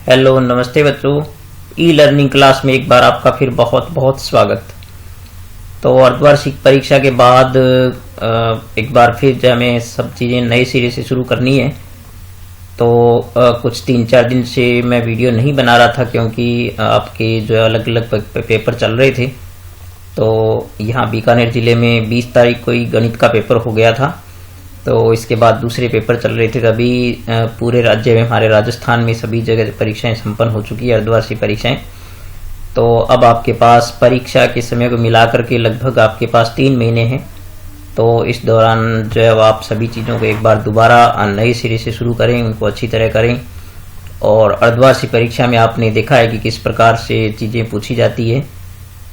Hello नमस्ते बच्चों, e learning class में एक बार आपका फिर बहुत बहुत स्वागत। तो अर्धवार्षिक परीक्षा के बाद एक बार फिर जो हमें सब चीज़ें नए सिरे से शुरू करनी है। तो कुछ 3-4 दिन से मैं वीडियो नहीं बना रहा था क्योंकि आपके जो अलग अलग पेपर चल रहे थे। तो यहाँ बीकानेर ज़िले में 20 तारीख को ही गणित का पेपर हो गया था। तो इसके बाद दूसरे पेपर चल रहे थे। तभी पूरे राज्य में, हमारे राजस्थान में सभी जगह परीक्षाएं संपन्न हो चुकी है, अर्धवार्षिक परीक्षाएं। तो अब आपके पास परीक्षा के समय को मिलाकर के लगभग आपके पास 3 महीने हैं। तो इस दौरान जो है आप सभी चीज़ों को एक बार दोबारा नए सिरे से शुरू करें, उनको अच्छी तरह करें। और अर्धवार्षिक परीक्षा में आपने देखा है कि किस प्रकार से चीज़ें पूछी जाती है।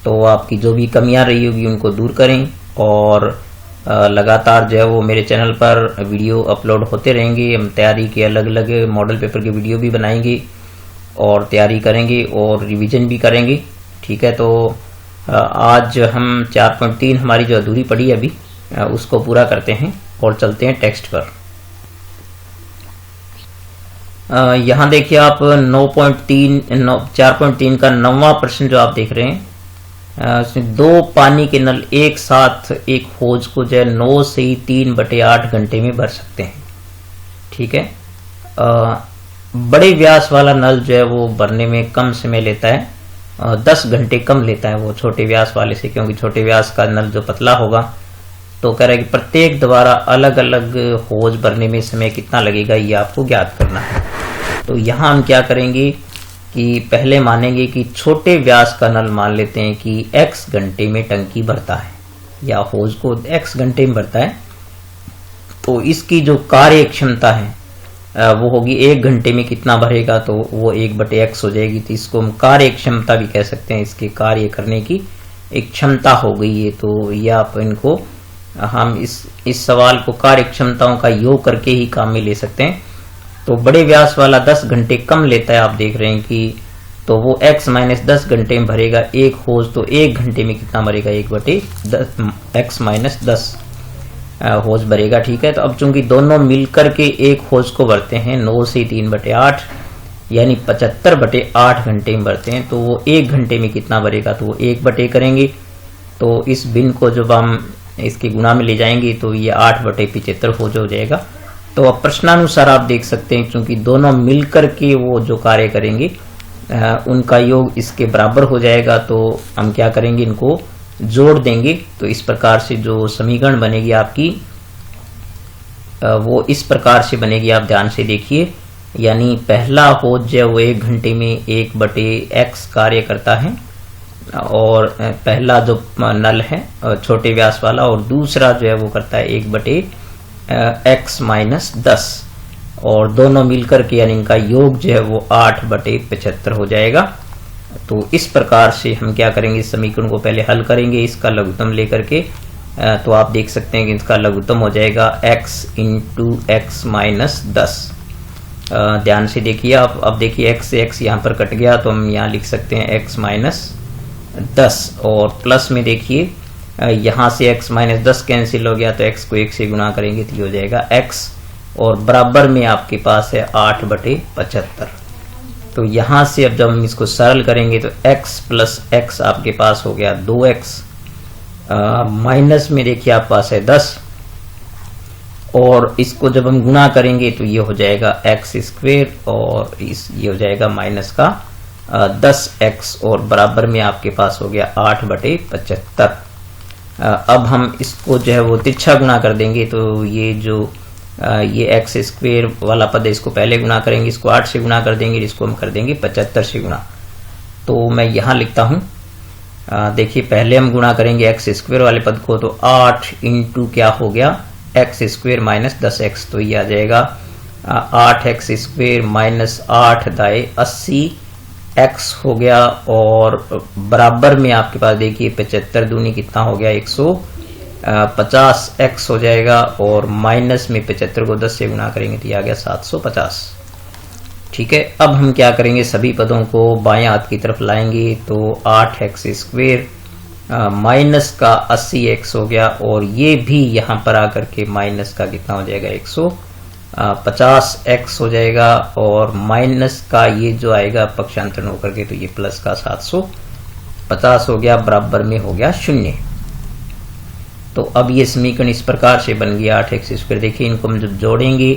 तो आपकी जो भी कमियां रही होगी उनको दूर करें और लगातार जो है वो मेरे चैनल पर वीडियो अपलोड होते रहेंगे। हम तैयारी के अलग अलग मॉडल पेपर के वीडियो भी बनाएंगे और तैयारी करेंगे और रिवीजन भी करेंगे। ठीक है, तो आज हम 4.3 हमारी जो अधूरी पड़ी है अभी उसको पूरा करते हैं और चलते हैं टेक्स्ट पर। यहाँ देखिए आप 4.3 का 9वां प्रश्न जो आप देख रहे हैं, 2 पानी के नल एक साथ एक होज को जो है 9 से 3/8 घंटे में भर सकते हैं। ठीक है, बड़े व्यास वाला नल जो है वो भरने में कम समय लेता है, 10 घंटे कम लेता है वो छोटे व्यास वाले से, क्योंकि छोटे व्यास का नल जो पतला होगा। तो कह रहा है कि प्रत्येक द्वारा अलग अलग होज भरने में समय कितना लगेगा ये आपको ज्ञात करना है। तो यहाँ हम क्या करेंगे कि पहले मानेंगे कि छोटे व्यास का नल मान लेते हैं कि x घंटे में टंकी भरता है या होज को x घंटे में भरता है। तो इसकी जो कार्य क्षमता है वो होगी 1 घंटे में कितना भरेगा, तो वो 1/x हो जाएगी। तो इसको हम कार्य क्षमता भी कह सकते हैं, इसके कार्य करने की एक क्षमता हो गई है। तो ये आप इनको हम इस सवाल को कार्य क्षमताओं का योग करके ही काम में ले सकते हैं। तो बड़े व्यास वाला 10 घंटे कम लेता है, आप देख रहे हैं कि तो वो x - 10 घंटे में भरेगा एक होज। तो 1 घंटे में कितना भरेगा, 1/x - 10 होज भरेगा। ठीक है, तो अब चूंकि दोनों मिलकर के एक होज को भरते हैं 9 से 3/8 यानी 75/8 घंटे में भरते हैं। तो वो 1 घंटे में कितना भरेगा, तो वो 1/8 करेंगे। तो इस भिन्न को जब हम इसके गुणा में ले जाएंगे तो ये 8/75 होज हो जाएगा। तो अब प्रश्नानुसार आप देख सकते हैं क्योंकि दोनों मिलकर के वो जो कार्य करेंगे उनका योग इसके बराबर हो जाएगा। तो हम क्या करेंगे, इनको जोड़ देंगे। तो इस प्रकार से जो समीकरण बनेगी आपकी वो इस प्रकार से बनेगी, आप ध्यान से देखिए। यानी पहला होज जो है वो 1 घंटे में 1/x कार्य करता है, और पहला जो नल है छोटे व्यास वाला, और दूसरा जो है वो करता है 1/x - 10, और दोनों मिलकर के यानी इनका योग जो है वो 8/75 हो जाएगा। तो इस प्रकार से हम क्या करेंगे, इस समीकरण को पहले हल करेंगे इसका लघुत्तम लेकर के। तो आप देख सकते हैं कि इसका लघुत्तम हो जाएगा x × x - 10। ध्यान से देखिए आप। अब देखिए x से x यहाँ पर कट गया, तो हम यहाँ लिख सकते हैं x - 10, और प्लस में देखिए यहाँ से x - 10 कैंसिल हो गया, तो x को 1 से गुणा करेंगे तो ये हो जाएगा x, और बराबर में आपके पास है 8/75। तो यहाँ से अब जब हम इसको सरल करेंगे तो x + x आपके पास हो गया 2x, माइनस में देखिए आपके पास है 10, और इसको जब हम गुणा करेंगे तो ये हो जाएगा x², और ये हो जाएगा माइनस का 10x, और बराबर में आपके पास हो गया 8/75। अब हम इसको जो है वो तिरछा गुणा कर देंगे। तो ये जो ये x² वाला पद है इसको पहले गुणा करेंगे, इसको 8 से गुणा कर देंगे, इसको हम कर देंगे 75 से गुणा। तो मैं यहाँ लिखता हूँ, देखिए पहले हम गुणा करेंगे x² वाले पद को, तो 8 × क्या हो गया x² - 10x। तो ये आ जाएगा 8x² - 8 दाए 80 x हो गया, और बराबर में आपके पास देखिए 75 दूनी कितना हो गया 150x हो जाएगा, और माइनस में 75 को 10 से गुणा करेंगे तो ये आ गया 750। ठीक है, अब हम क्या करेंगे, सभी पदों को बाएं हाथ की तरफ लाएंगे। तो 8x² माइनस का 80x हो गया, और ये भी यहाँ पर आकर के माइनस का कितना हो जाएगा 50x हो जाएगा, और माइनस का ये जो आएगा पक्षांतरण होकर के, तो ये प्लस का 750 हो गया, बराबर में हो गया 0। तो अब ये समीकरण इस प्रकार से बन गया 8x²। देखिए इनको हम जब जोड़ेंगे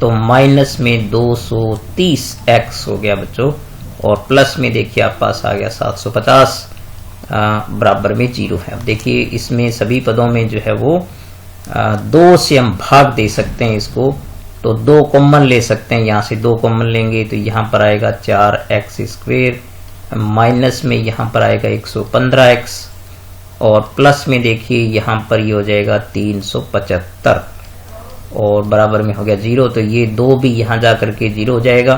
तो माइनस में 230x हो गया बच्चों, और प्लस में देखिए आप पास आ गया 750 बराबर में 0 है। अब देखिए इसमें सभी पदों में जो है वो 2 से हम भाग दे सकते हैं इसको, तो 2 कॉमन ले सकते हैं, यहाँ से 2 कॉमन लेंगे तो यहाँ पर आएगा 4x², माइनस में यहाँ पर आएगा 115x, और प्लस में देखिए यहाँ पर ये हो जाएगा 375, और बराबर में हो गया 0। तो ये 2 भी यहाँ जा करके 0 हो जाएगा।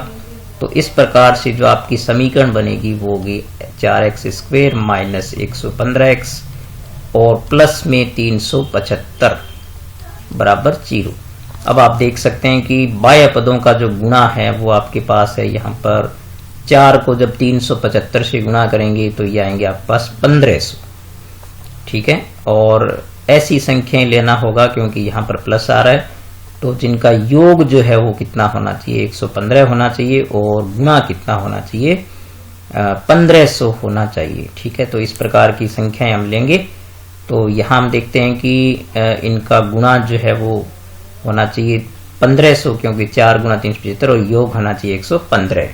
तो इस प्रकार से जो आपकी समीकरण बनेगी वो होगी 4x² माइनस 115x और प्लस में 375 बराबर 0। अब आप देख सकते हैं कि बाह्य पदों का जो गुणा है वो आपके पास है, यहाँ पर 4 को जब 375 से गुणा करेंगे तो ये आएंगे आपके पास 1500, ठीक है। और ऐसी संख्याएं लेना होगा क्योंकि यहाँ पर प्लस आ रहा है, तो जिनका योग जो है वो कितना होना चाहिए, 115 होना चाहिए, और गुणा कितना होना चाहिए, 1500 होना चाहिए, ठीक है। तो इस प्रकार की संख्याएं हम लेंगे। तो यहाँ हम देखते हैं कि इनका गुणा जो है वो होना चाहिए 1500, क्योंकि 4 गुणा 375, और योग होना चाहिए 115।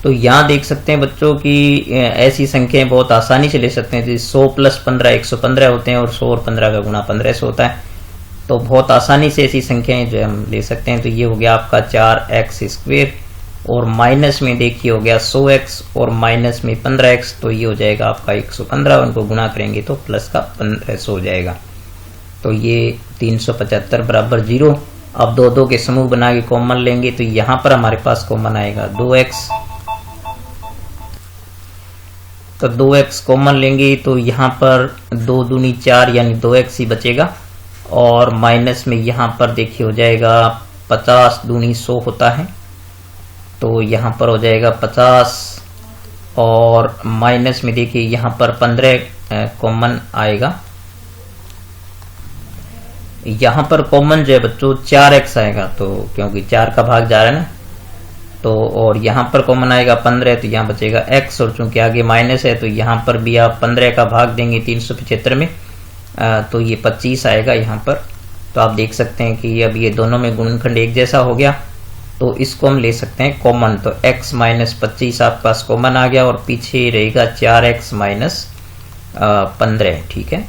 तो यहाँ देख सकते हैं बच्चों कि ऐसी संख्याएं बहुत आसानी से ले सकते हैं। 100 + 15 115 होते हैं, और 100 और 15 का गुणा 1500 होता है। तो बहुत आसानी से ऐसी संख्याएं जो हम ले सकते हैं। तो ये हो गया आपका 4x², और माइनस में देखिए हो गया 100x, और माइनस में 15x, तो ये हो जाएगा आपका 115। उनको गुणा करेंगे तो प्लस का 1500 हो जाएगा। तो ये 375 बराबर 0। अब 2 के समूह बना के कॉमन लेंगे तो यहाँ पर हमारे पास कॉमन आएगा 2x। तो 2x कॉमन लेंगे तो यहाँ पर 2 दूनी 4 यानी 2x ही बचेगा, और माइनस में यहाँ पर देखिए हो जाएगा 50 दूनी 100 होता है, तो यहाँ पर हो जाएगा 50, और माइनस में देखिए यहाँ पर 15 कॉमन आएगा। यहाँ पर कॉमन जो है बच्चों 4x आएगा, तो क्योंकि 4 का भाग जा रहा है ना, तो और यहाँ पर कॉमन आएगा 15, तो यहाँ बचेगा x, और चूंकि आगे माइनस है तो यहाँ पर भी आप 15 का भाग देंगे 375 में, तो ये 25 आएगा यहाँ पर। तो आप देख सकते हैं कि अब ये दोनों में गुणनखंड एक जैसा हो गया, तो इसको हम ले सकते हैं कॉमन। तो x माइनस 25 आपके पास कॉमन आ गया, और पीछे रहेगा 4x माइनस 15, ठीक है।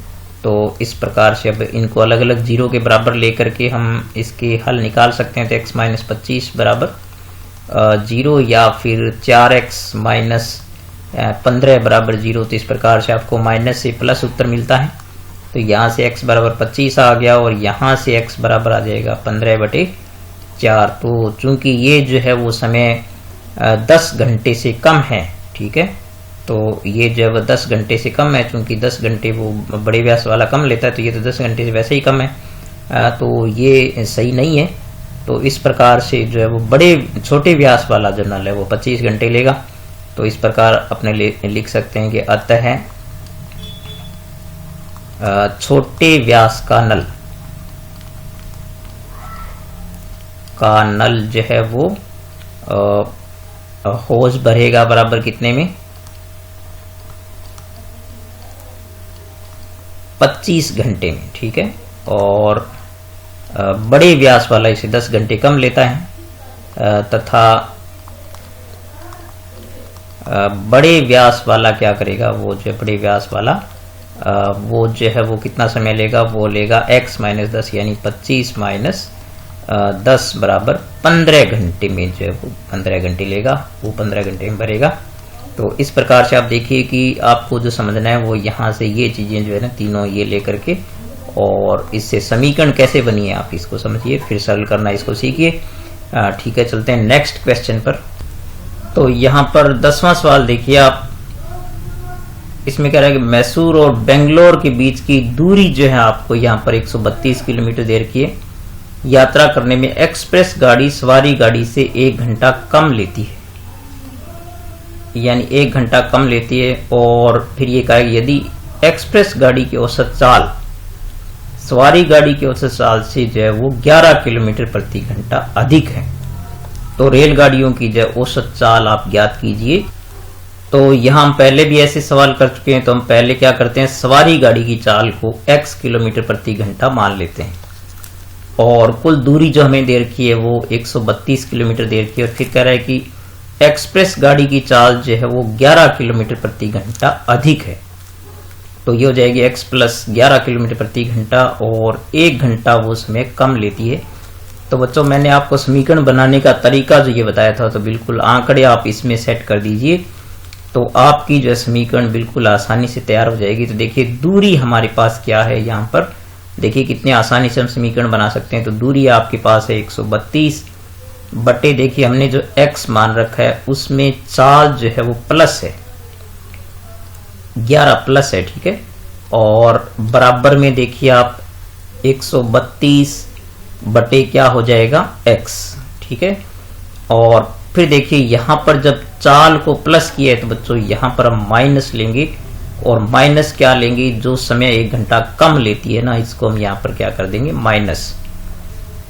तो इस प्रकार से अब इनको अलग अलग 0 के बराबर लेकर के हम इसके हल निकाल सकते हैं। तो x माइनस 25 बराबर 0, या फिर 4x माइनस 15 बराबर 0। तो इस प्रकार से आपको माइनस से प्लस उत्तर मिलता है। तो यहाँ से x बराबर 25 आ गया, और यहाँ से x बराबर आ जाएगा 15/4। तो चूंकि ये जो है वो समय 10 घंटे से कम है, ठीक है। तो ये जब 10 घंटे से कम है, चूंकि 10 घंटे वो बड़े व्यास वाला कम लेता है, तो ये तो 10 घंटे से वैसे ही कम है, तो ये सही नहीं है। तो इस प्रकार से जो है वो बड़े छोटे व्यास वाला जो नल है वो 25 घंटे लेगा। तो इस प्रकार अपने लिख सकते हैं कि अतः छोटे व्यास का नल जो है वो होज भरेगा बराबर कितने में, 25 घंटे में, ठीक है। और बड़े व्यास वाला इसे 10 घंटे कम लेता है, तथा बड़े व्यास वाला क्या करेगा, वो जो बड़े व्यास वाला वो जो है वो कितना समय लेगा, वो लेगा x माइनस 10 यानी 25 माइनस 10 बराबर 15 घंटे में, जो है वो 15 घंटे लेगा, वो 15 घंटे में भरेगा। तो इस प्रकार से आप देखिए कि आपको जो समझना है वो यहाँ से ये चीजें जो है ना तीनों ये लेकर के, और इससे समीकरण कैसे बनी है आप इसको समझिए, फिर सरल करना इसको सीखिए, ठीक है। चलते हैं नेक्स्ट क्वेश्चन पर। तो यहाँ पर 10वां सवाल देखिए आप, इसमें कह रहा है कि मैसूर और बेंगलोर के बीच की दूरी जो है आपको यहाँ पर 132 किलोमीटर दे रखी है। यात्रा करने में एक्सप्रेस गाड़ी सवारी गाड़ी से 1 घंटा कम लेती है, यानी 1 घंटा कम लेती है। और फिर ये कहा कि यदि एक्सप्रेस गाड़ी की औसत चाल सवारी गाड़ी की औसत चाल से जो है वो 11 किलोमीटर प्रति घंटा अधिक है। तो रेलगाड़ियों की जो औसत चाल आप ज्ञात कीजिए। तो यहाँ हम पहले भी ऐसे सवाल कर चुके हैं, तो हम पहले क्या करते हैं, सवारी गाड़ी की चाल को x किलोमीटर प्रति घंटा मान लेते हैं और कुल दूरी जो हमें दे रखी है वो 132 किलोमीटर दे रखी है। और फिर कह रहा है कि एक्सप्रेस गाड़ी की चाल जो है वो 11 किलोमीटर प्रति घंटा अधिक है। तो ये हो जाएगी x प्लस 11 किलोमीटर प्रति घंटा और 1 घंटा वो समय कम लेती है। तो बच्चों मैंने आपको समीकरण बनाने का तरीका जो ये बताया था, तो बिल्कुल आंकड़े आप इसमें सेट कर दीजिए, तो आपकी जो समीकरण बिल्कुल आसानी से तैयार हो जाएगी। तो देखिए दूरी हमारे पास क्या है, यहाँ पर देखिए कितने आसानी से हम समीकरण बना सकते हैं। तो दूरी आपके पास है 132 बटे, देखिए हमने जो x मान रखा है उसमें चाल जो है वो प्लस है, 11 प्लस है, ठीक है। और बराबर में देखिए आप 132 बटे क्या हो जाएगा x, ठीक है। और फिर देखिए यहां पर जब चाल को प्लस किया है तो बच्चों यहां पर हम माइनस लेंगे, और माइनस क्या लेंगे, जो समय 1 घंटा कम लेती है ना, इसको हम यहां पर क्या कर देंगे माइनस,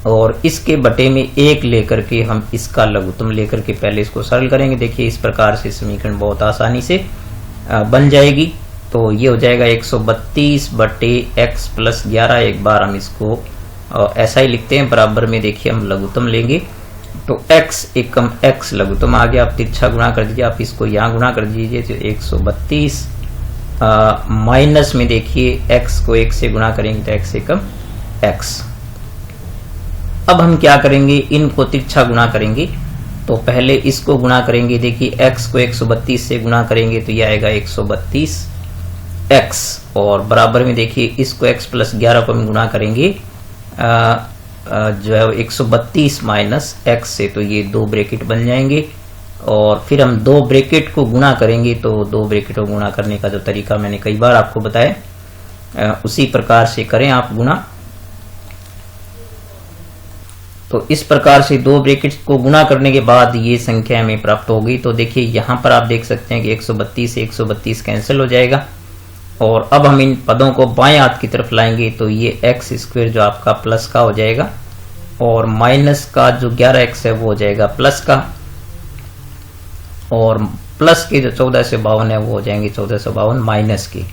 और इसके बटे में 1 लेकर के हम इसका लघुत्तम लेकर के पहले इसको सरल करेंगे। देखिए इस प्रकार से समीकरण बहुत आसानी से बन जाएगी। तो ये हो जाएगा 132 बटे x प्लस 11। एक बार हम इसको ऐसा ही लिखते हैं, बराबर में देखिए हम लघुत्तम लेंगे, तो x एकम x लघुत्तम आ गया, आप तिरछा गुणा कर दीजिए, आप इसको यहाँ गुणा कर दीजिए, तो 132 माइनस में देखिए x को 1 से गुणा करेंगे तो x एकम x। अब हम क्या करेंगे, इनको तिरछा गुणा करेंगे। तो पहले इसको गुणा करेंगे, देखिए x को 132 से गुणा करेंगे तो यह आएगा 132 x, और बराबर में देखिए इसको x प्लस 11 को हम गुणा करेंगे जो है 132 माइनस x से, तो ये 2 ब्रैकेट बन जाएंगे। और फिर हम 2 ब्रैकेट को गुणा करेंगे, तो 2 ब्रैकेट को गुणा करने का जो तरीका मैंने कई बार आपको बताया, उसी प्रकार से करें आप गुणा। तो इस प्रकार से 2 ब्रैकेट को गुणा करने के बाद ये संख्या हमें प्राप्त होगी। तो देखिए यहाँ पर आप देख सकते हैं कि 132 से 132 कैंसिल हो जाएगा, और अब हम इन पदों को बाएं हाथ की तरफ लाएंगे, तो ये x स्क्वायर जो आपका प्लस का हो जाएगा, और माइनस का जो 11x है वो हो जाएगा प्लस का, और प्लस के जो 1452 है वो हो जाएंगे 1452 माइनस के,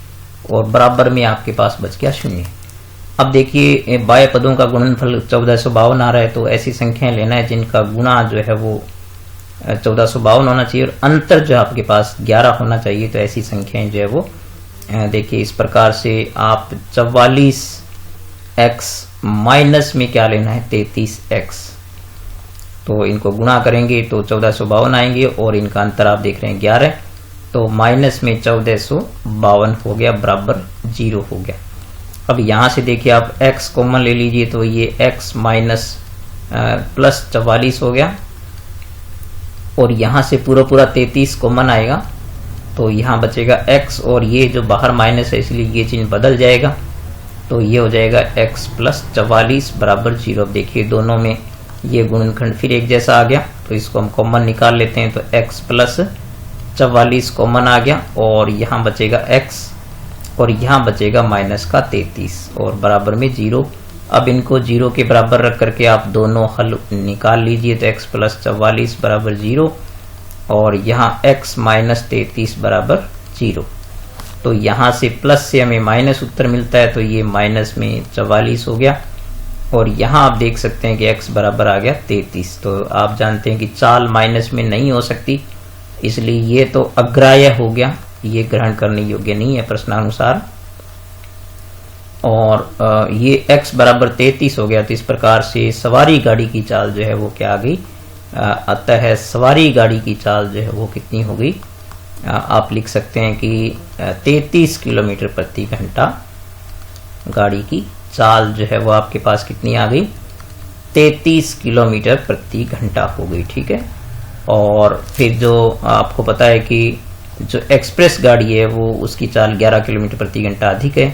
और बराबर में आपके पास बच गया 0। अब देखिए बाएं पदों का गुणनफल 1452 आ रहा है, तो ऐसी संख्याएं लेना है जिनका गुणा जो है वो 1452 होना चाहिए, और अंतर जो आपके पास 11 होना चाहिए। तो ऐसी संख्याएं जो है वो देखिए इस प्रकार से आप 44x माइनस में क्या लेना है 33x, तो इनको गुणा करेंगे तो 1452 आएंगे, और इनका अंतर आप देख रहे हैं 11, तो माइनस में 1452 हो गया, बराबर 0 हो गया। अब यहां से देखिए आप x कॉमन ले लीजिए, तो ये x माइनस प्लस 44 हो गया, और यहां से पूरा 33 कॉमन आएगा, तो यहाँ बचेगा x, और ये जो बाहर माइनस है इसलिए ये चिन्ह बदल जाएगा, तो ये हो जाएगा x प्लस 44 बराबर 0। अब देखिए दोनों में ये गुणनखंड फिर एक जैसा आ गया, तो इसको हम कॉमन निकाल लेते हैं, तो x प्लस 44 कॉमन आ गया, और यहाँ बचेगा x, और यहाँ बचेगा माइनस का 33, और बराबर में 0। अब इनको 0 के बराबर रख करके आप दोनों हल निकाल लीजिए, तो x प्लस 44 बराबर 0, और यहाँ x माइनस 33 बराबर 0। तो यहाँ से प्लस से हमें माइनस उत्तर मिलता है, तो ये माइनस में 44 हो गया, और यहाँ आप देख सकते हैं कि x बराबर आ गया 33। तो आप जानते हैं कि चाल माइनस में नहीं हो सकती, इसलिए ये तो अग्राह्य हो गया, ये ग्रहण करने योग्य नहीं है प्रश्नानुसार। और ये x बराबर 33 हो गया, तो इस प्रकार से सवारी गाड़ी की चाल जो है वो क्या आ गई, अतः सवारी गाड़ी की चाल जो है वो कितनी हो गई, आप लिख सकते हैं कि 33 किलोमीटर प्रति घंटा गाड़ी की चाल जो है वो आपके पास कितनी आ गई, 33 किलोमीटर प्रति घंटा हो गई, ठीक है। और फिर जो आपको पता है कि जो एक्सप्रेस गाड़ी है वो उसकी चाल 11 किलोमीटर प्रति घंटा अधिक है,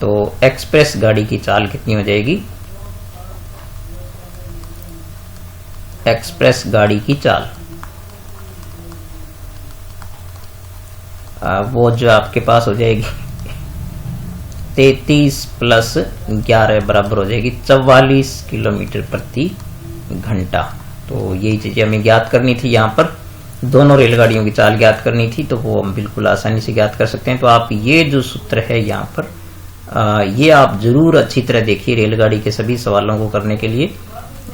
तो एक्सप्रेस गाड़ी की चाल कितनी हो जाएगी, एक्सप्रेस गाड़ी की चाल वो जो आपके पास हो जाएगी 33 प्लस 11 बराबर हो जाएगी 44 किलोमीटर प्रति घंटा। तो यही चीजें हमें ज्ञात करनी थी, यहाँ पर दोनों रेलगाड़ियों की चाल ज्ञात करनी थी, तो वो हम बिल्कुल आसानी से ज्ञात कर सकते हैं। तो आप ये जो सूत्र है यहाँ पर ये आप जरूर अच्छी तरह देखिए रेलगाड़ी के सभी सवालों को करने के लिए।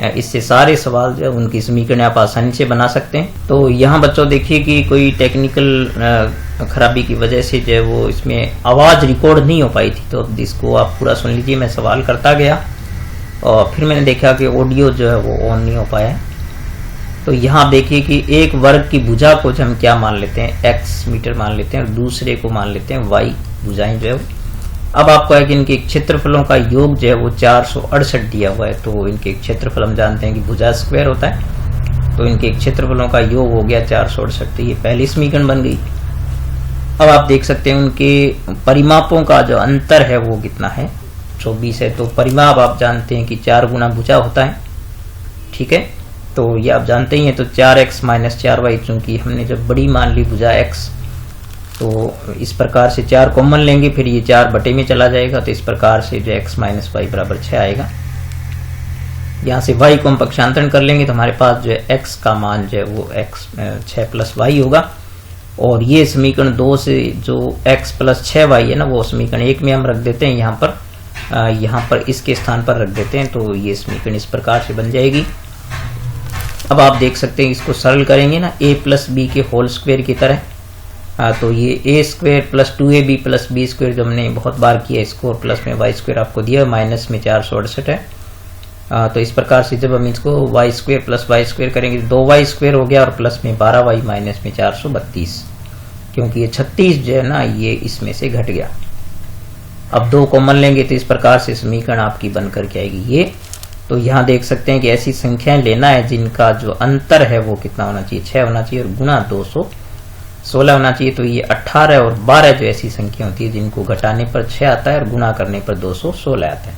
इससे सारे सवाल जो है उनकी समीकरण आप आसानी से बना सकते हैं। तो यहाँ बच्चों देखिए कि कोई टेक्निकल खराबी की वजह से जो है वो इसमें आवाज रिकॉर्ड नहीं हो पाई थी, तो इसको आप पूरा सुन लीजिए। मैं सवाल करता गया और फिर मैंने देखा कि ऑडियो जो है वो ऑन नहीं हो पाया। तो यहाँ देखिए कि एक वर्ग की भुजा को हम क्या मान लेते हैं, x मीटर मान लेते हैं, और दूसरे को मान लेते हैं y भुजाएं जो है। अब आपको है कि इनके क्षेत्रफलों का योग जो है वो 468 दिया हुआ है। तो इनके क्षेत्रफल हम जानते हैं कि भुजा स्क्वायर होता है, तो इनके क्षेत्रफलों का योग हो गया 468। तो ये पहली समीकरण बन गई। अब आप देख सकते हैं उनके परिमापों का जो अंतर है वो कितना है, 24 है। तो परिमाप आप जानते हैं कि 4 गुना भुजा होता है, ठीक है। तो ये आप जानते ही हैं। तो 4x माइनस 4y, चूंकि हमने जब बड़ी मान ली भुजा x, तो इस प्रकार से 4 कॉमन लेंगे, फिर ये 4 बटे में चला जाएगा। तो इस प्रकार से जो x माइनस वाई बराबर 6 आएगा। यहाँ से y को हम पक्षांतरण कर लेंगे, तो हमारे पास जो है x का मान जो है वो 6 प्लस y होगा। और ये समीकरण 2 से जो x प्लस 6y है ना, वो समीकरण 1 में हम रख देते हैं। यहाँ पर इसके स्थान पर रख देते हैं, तो ये समीकरण इस प्रकार से बन जाएगी। अब आप देख सकते हैं इसको सरल करेंगे ना a प्लस बी के होल स्क्वायर की तरह। तो ये a square plus 2ab plus b square जो हमने बहुत बार किया इसको, और प्लस में y स्क्वायर आपको दिया, माइनस में 468 है। तो इस प्रकार से जब हम इसको y square plus y square करेंगे 2y स्क्वायर हो गया, और प्लस में 12y माइनस में 432, क्योंकि ये 36 जो है ना ये इसमें से घट गया। अब 2 कॉमन लेंगे, तो इस प्रकार से समीकरण आपकी बनकर के आएगी ये। तो यहाँ देख सकते हैं कि ऐसी संख्याएं लेना है जिनका जो अंतर है वो कितना होना चाहिए, 6 होना चाहिए, और गुणा 216 होना चाहिए। तो ये 18 और 12 जो ऐसी संख्या होती है जिनको घटाने पर 6 आता है और गुणा करने पर 216 आता है।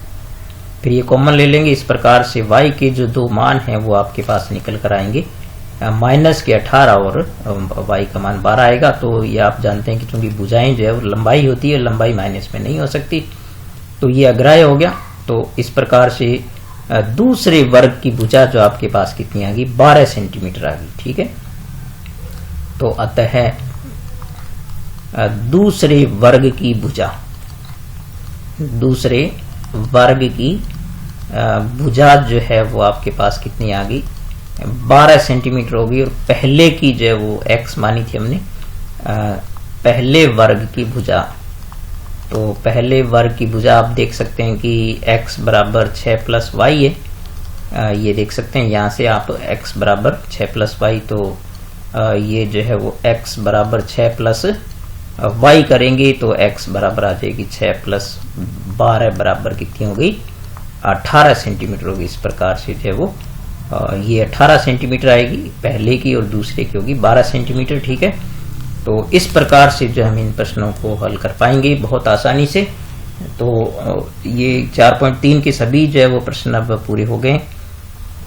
फिर ये कॉमन ले लेंगे। इस प्रकार से y के जो 2 मान हैं वो आपके पास निकल कर आएंगे, माइनस के 18 और y का मान 12 आएगा। तो ये आप जानते हैं कि चूंकि भुजाएं जो है वो लंबाई होती है, लंबाई माइनस में नहीं हो सकती, तो ये अग्राह्य हो गया। तो इस प्रकार से दूसरे वर्ग की भुजा जो आपके पास कितनी आ गई, 12 सेंटीमीटर आ गई, ठीक है। तो अतः दूसरे वर्ग की भुजा जो है वो आपके पास कितनी आ गई, 12 सेंटीमीटर होगी। और पहले की जो है वो x मानी थी हमने, पहले वर्ग की भुजा। तो पहले वर्ग की भुजा आप देख सकते हैं कि x बराबर 6 प्लस y है। ये देख सकते हैं यहाँ से आप x बराबर 6 प्लस y, तो ये जो है वो x बराबर 6 प्लस y करेंगे, तो x बराबर आ जाएगी 6 प्लस 12 बराबर कितनी हो गई, 18 सेंटीमीटर होगी। इस प्रकार से जो है वो ये 18 सेंटीमीटर आएगी पहले की, और दूसरे की होगी 12 सेंटीमीटर, ठीक है। तो इस प्रकार से जो हम इन प्रश्नों को हल कर पाएंगे बहुत आसानी से। तो ये 4.3 के सभी जो है वो प्रश्न अब पूरे हो गए।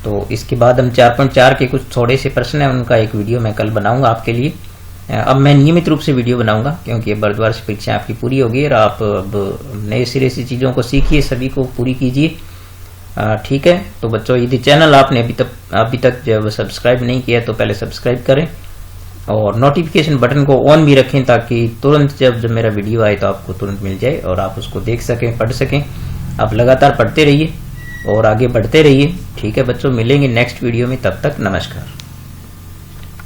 तो इसके बाद हम 4.4 के कुछ थोड़े से प्रश्न हैं, उनका एक वीडियो मैं कल बनाऊंगा आपके लिए। अब मैं नियमित रूप से वीडियो बनाऊंगा, क्योंकि वर्षवार्षिक परीक्षा आपकी पूरी होगी और आप अब नए सिरे से चीज़ों को सीखिए, सभी को पूरी कीजिए, ठीक है। तो बच्चों यदि चैनल आपने अभी तक जब सब्सक्राइब नहीं किया तो पहले सब्सक्राइब करें, और नोटिफिकेशन बटन को ऑन भी रखें, ताकि तुरंत जब मेरा वीडियो आए तो आपको तुरंत मिल जाए और आप उसको देख सकें, पढ़ सकें। आप लगातार पढ़ते रहिए और आगे बढ़ते रहिए, ठीक है बच्चों। मिलेंगे नेक्स्ट वीडियो में, तब तक नमस्कार।